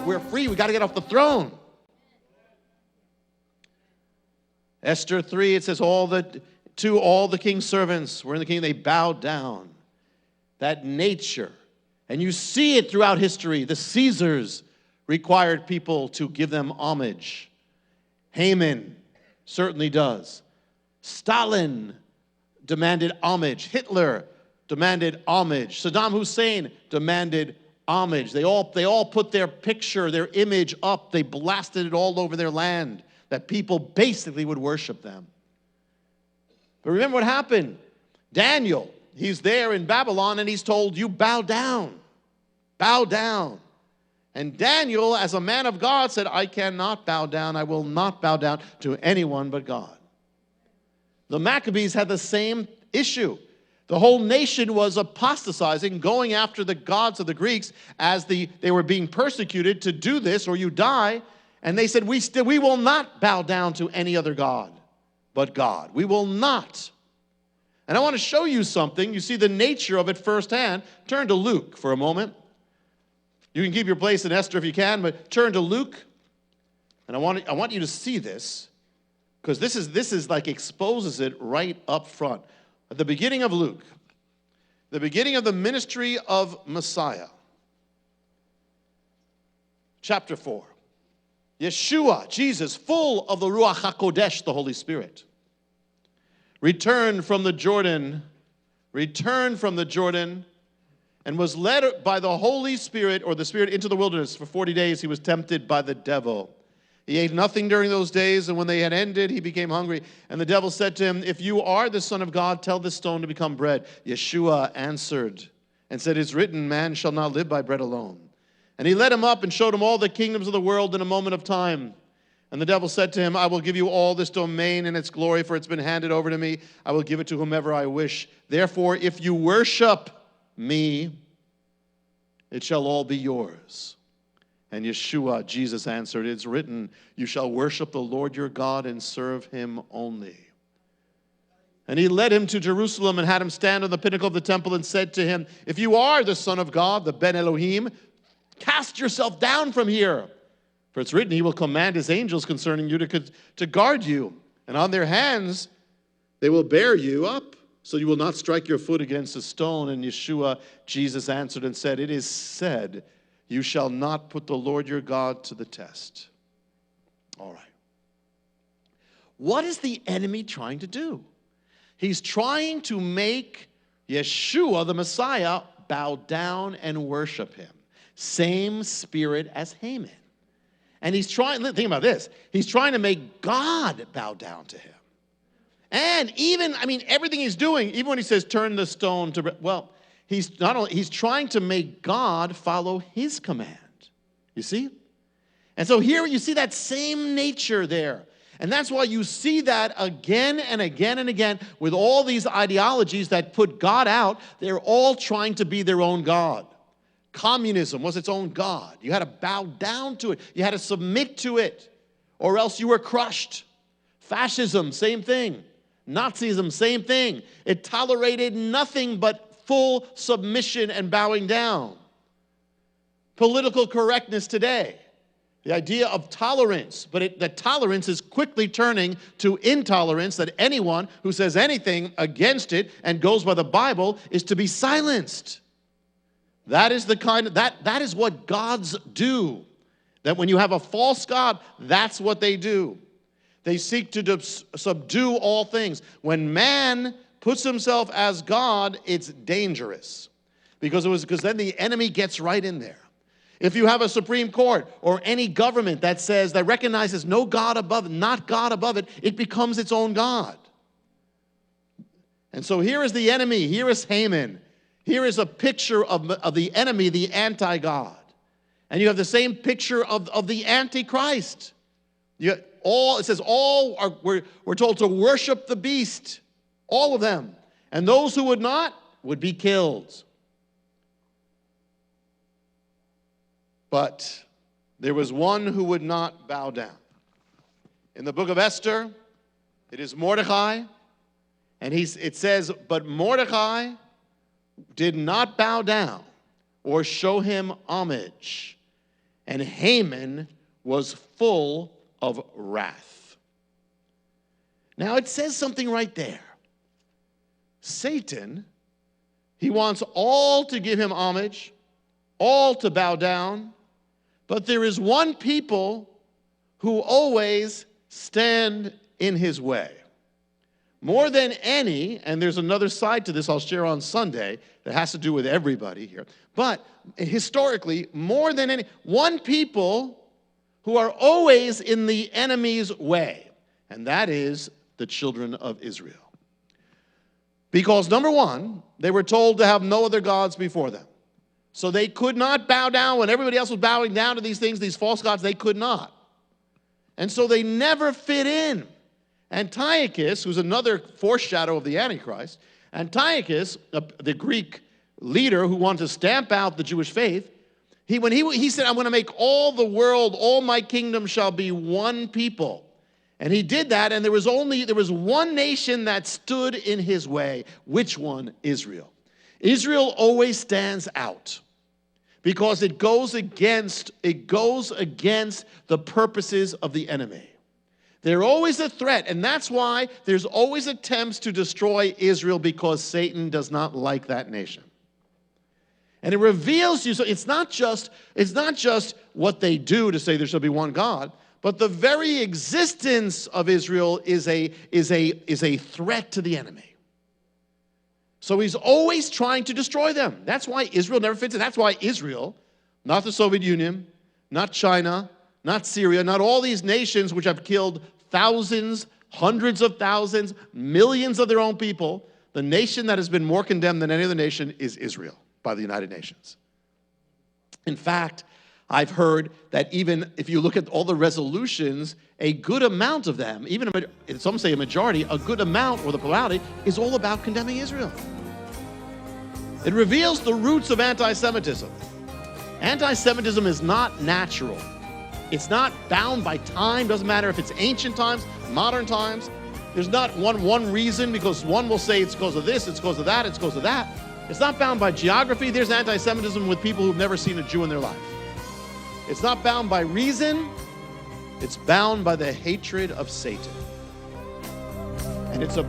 We're free. We got to get off the throne. Esther 3, it says, to all the king's servants were in the kingdom, they bowed down. That nature. And you see it throughout history. The Caesars required people to give them homage. Haman certainly does. Stalin demanded homage. Hitler demanded homage. Saddam Hussein demanded homage. They all put their picture, their image up. They blasted it all over their land, that people basically would worship them. But remember what happened? Daniel, he's there in Babylon, and he's told, you bow down. Bow down. And Daniel, as a man of God, said, I cannot bow down. I will not bow down to anyone but God. The Maccabees had the same issue. The whole nation was apostatizing, going after the gods of the Greeks as they were being persecuted to do this or you die. And they said, we will not bow down to any other god but God. We will not. And I want to show you something. You see the nature of it firsthand. Turn to Luke for a moment. You can keep your place in Esther if you can, but turn to Luke. And I want you to see this, because this is like exposes it right up front. At the beginning of Luke, the beginning of the ministry of Messiah, chapter 4. Yeshua, Jesus, full of the Ruach HaKodesh, the Holy Spirit, returned from the Jordan, and was led by the Holy Spirit, or the Spirit, into the wilderness. For 40 days he was tempted by the devil. He ate nothing during those days, and when they had ended, he became hungry. And the devil said to him, if you are the Son of God, tell this stone to become bread. Yeshua answered and said, it's written, man shall not live by bread alone. And he led him up and showed him all the kingdoms of the world in a moment of time. And the devil said to him, I will give you all this domain and its glory, for it's been handed over to me. I will give it to whomever I wish. Therefore, if you worship me, it shall all be yours. And Yeshua, Jesus answered, it's written, you shall worship the Lord your God and serve him only. And he led him to Jerusalem and had him stand on the pinnacle of the temple and said to him, if you are the Son of God, the Ben Elohim, cast yourself down from here. For it's written, he will command his angels concerning you to guard you. And on their hands they will bear you up, so you will not strike your foot against a stone. And Yeshua, Jesus answered and said, it is said, you shall not put the Lord your God to the test. All right. What is the enemy trying to do? He's trying to make Yeshua, the Messiah, bow down and worship him. Same spirit as Haman. And he's trying, think about this, he's trying to make God bow down to him. And even, everything he's doing, even when he says turn the stone to, well, he's trying to make God follow his command. You see? And so here you see that same nature there. And that's why you see that again and again and again with all these ideologies that put God out. They're all trying to be their own God. Communism was its own God. You had to bow down to it. You had to submit to it, or else you were crushed. Fascism, same thing. Nazism, same thing. It tolerated nothing but full submission and bowing down. Political correctness today, the idea of tolerance, but that tolerance is quickly turning to intolerance, that anyone who says anything against it and goes by the Bible is to be silenced. That is that is what gods do. That when you have a false god, that's what they do. They seek to subdue all things. When man puts himself as God, it's dangerous. Because then the enemy gets right in there. If you have a Supreme Court or any government that recognizes no God above it, not God above it, it becomes its own God. And so here is the enemy. Here is Haman. Here is a picture of the enemy, the anti-God. And you have the same picture of the Antichrist. It says we're told to worship the beast, all of them. And those who would not would be killed. But there was one who would not bow down. In the book of Esther, it is Mordecai. And it says, but Mordecai did not bow down or show him homage. and Haman was full of wrath. Now it says something right there. Satan, he wants all to give him homage, all to bow down, but there is one people who always stand in his way. More than any, and there's another side to this I'll share on Sunday that has to do with everybody here, but historically, more than any, one people who are always in the enemy's way, and that is the children of Israel. Because number one, they were told to have no other gods before them. So they could not bow down when everybody else was bowing down to these things, these false gods, they could not. And so they never fit in. Antiochus, who's another foreshadow of the Antichrist, Antiochus, the Greek leader who wanted to stamp out the Jewish faith, he said, I'm going to make all the world, all my kingdom shall be one people. And he did that, and there was one nation that stood in his way. Which one? Israel. Israel always stands out because it goes against the purposes of the enemy. They're always a threat, and that's why there's always attempts to destroy Israel, because Satan does not like that nation. And it reveals you, so it's not just what they do to say there shall be one God, but the very existence of Israel is a threat to the enemy. So he's always trying to destroy them. That's why Israel never fits in. That's why Israel, not the Soviet Union, not China, not Syria, not all these nations which have killed thousands, hundreds of thousands, millions of their own people, the nation that has been more condemned than any other nation is Israel by the United Nations. In fact, I've heard that even if you look at all the resolutions, a good amount of them, even some say a majority, a good amount, or the plurality, is all about condemning Israel. It reveals the roots of anti-Semitism. Anti-Semitism is not natural. It's not bound by time. Doesn't matter if it's ancient times, modern times. There's not one reason, because one will say it's because of this, it's because of that, it's because of that. It's not bound by geography. There's anti-Semitism with people who've never seen a Jew in their life. It's not bound by reason. It's bound by the hatred of Satan. And it's a